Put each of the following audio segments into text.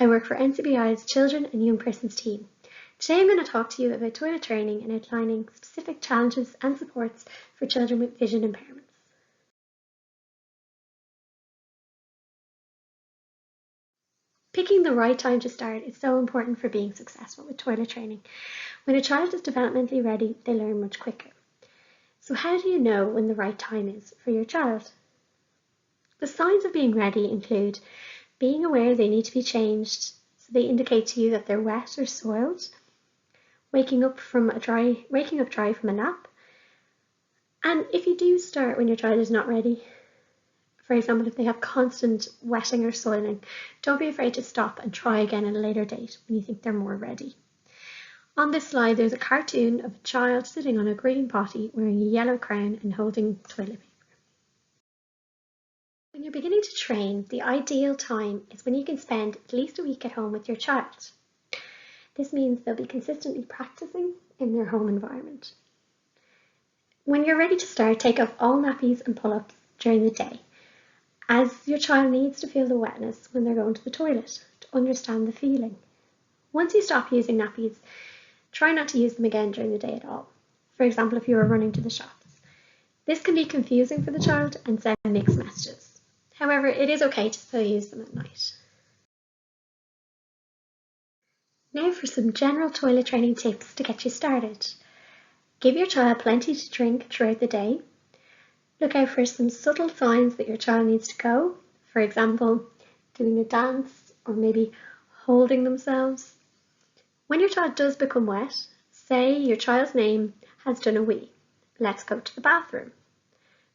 I work for NCBI's Children and Young Persons team. Today I'm going to talk to you about toilet training and outlining specific challenges and supports for children with vision impairments. Picking the right time to start is so important for being successful with toilet training. When a child is developmentally ready, they learn much quicker. So how do you know when the right time is for your child? The signs of being ready include being aware they need to be changed, so they indicate to you that they're wet or soiled, waking up dry from a nap, and if you do start when your child is not ready, for example, if they have constant wetting or soiling, don't be afraid to stop and try again at a later date when you think they're more ready. On this slide, there's a cartoon of a child sitting on a green potty wearing a yellow crown and holding toilet paper. When you're beginning to train, the ideal time is when you can spend at least a week at home with your child. This means they'll be consistently practicing in their home environment. When you're ready to start, take off all nappies and pull-ups during the day, as your child needs to feel the wetness when they're going to the toilet to understand the feeling. Once you stop using nappies, try not to use them again during the day at all. For example, if you are running to the shops. This can be confusing for the child and send mixed messages. However, it is okay to still use them at night. Now for some general toilet training tips to get you started. Give your child plenty to drink throughout the day. Look out for some subtle signs that your child needs to go. For example, doing a dance or maybe holding themselves. When your child does become wet, say your child's name has done a wee. Let's go to the bathroom.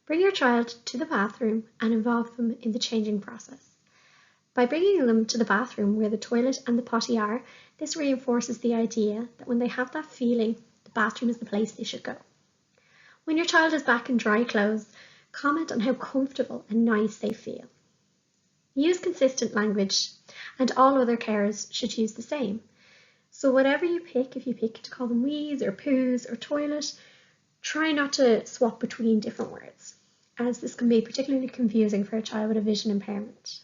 Bring your child to the bathroom and involve them in the changing process. By bringing them to the bathroom where the toilet and the potty are, this reinforces the idea that when they have that feeling, the bathroom is the place they should go. When your child is back in dry clothes, comment on how comfortable and nice they feel. Use consistent language, and all other carers should use the same. So whatever you pick, if you pick to call them wees or poos or toilet, try not to swap between different words, as this can be particularly confusing for a child with a vision impairment.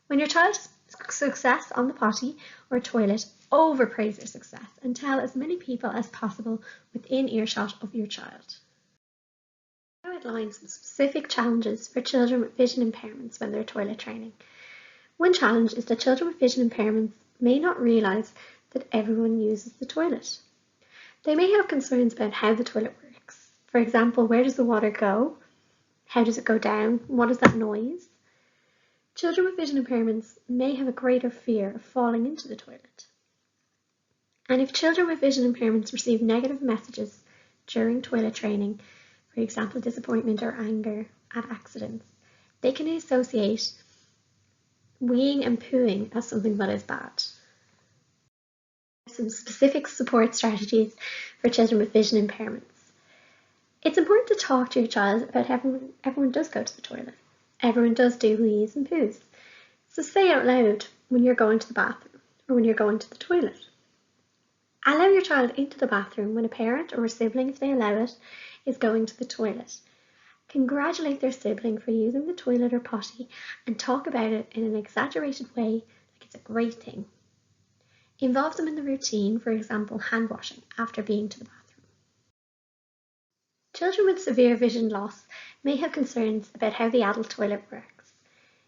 When your child's success on the potty or toilet, overpraise their success and tell as many people as possible within earshot of your child. I outline some specific challenges for children with vision impairments when they're toilet training. One challenge is that children with vision impairments may not realise that everyone uses the toilet. They may have concerns about how the toilet works. For example, where does the water go? How does it go down? What is that noise? Children with vision impairments may have a greater fear of falling into the toilet. And if children with vision impairments receive negative messages during toilet training, for example, disappointment or anger at accidents, they can associate weeing and pooing as something that is bad. Some specific support strategies for children with vision impairments. It's important to talk to your child about everyone does go to the toilet. Everyone does do wees and poos. So say out loud when you're going to the bathroom or when you're going to the toilet. Allow your child into the bathroom when a parent or a sibling, if they allow it, is going to the toilet. Congratulate their sibling for using the toilet or potty and talk about it in an exaggerated way like it's a great thing. Involve them in the routine, for example, hand washing after being to the bathroom. Children with severe vision loss may have concerns about how the adult toilet works.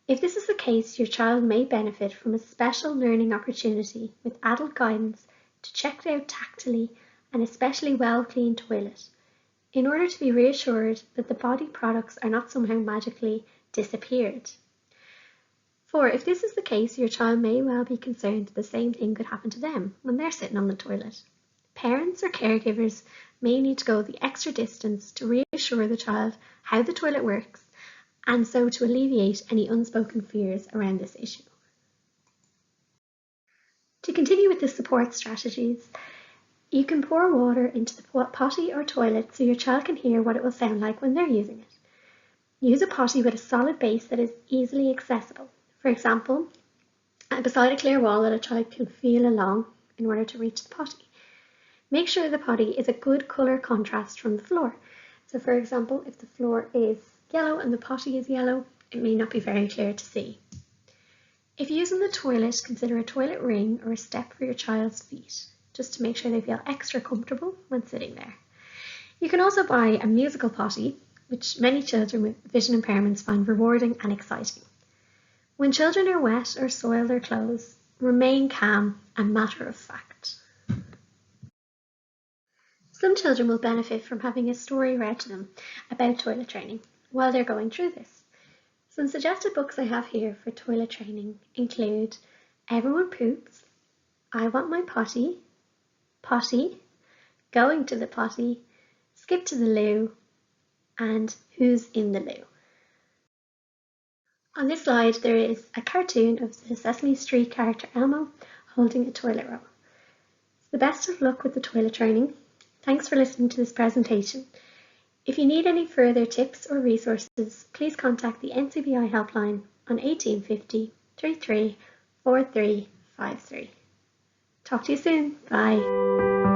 If this is the case, your child may benefit from a special learning opportunity with adult guidance to check out tactily an especially well-cleaned toilet in order to be reassured that the body products are not somehow magically disappeared. For if this is the case, your child may well be concerned that the same thing could happen to them when they're sitting on the toilet. Parents or caregivers may need to go the extra distance to reassure the child how the toilet works and so to alleviate any unspoken fears around this issue. To continue with the support strategies, you can pour water into the potty or toilet so your child can hear what it will sound like when they're using it. Use a potty with a solid base that is easily accessible. For example, beside a clear wall that a child can feel along in order to reach the potty. Make sure the potty is a good colour contrast from the floor. So for example, if the floor is yellow and the potty is yellow, it may not be very clear to see. If using the toilet, consider a toilet ring or a step for your child's feet, just to make sure they feel extra comfortable when sitting there. You can also buy a musical potty, which many children with vision impairments find rewarding and exciting. When children are wet or soil their clothes, remain calm and matter of fact. Some children will benefit from having a story read to them about toilet training while they're going through this. Some suggested books I have here for toilet training include Everyone Poops, I Want My Potty, Potty, Going to the Potty, Skip to the Loo, and Who's in the Loo. On this slide there is a cartoon of the Sesame Street character Elmo holding a toilet roll. So the best of luck with the toilet training. Thanks for listening to this presentation. If you need any further tips or resources, please contact the NCBI helpline on 1850 33 4353. Talk to you soon. Bye.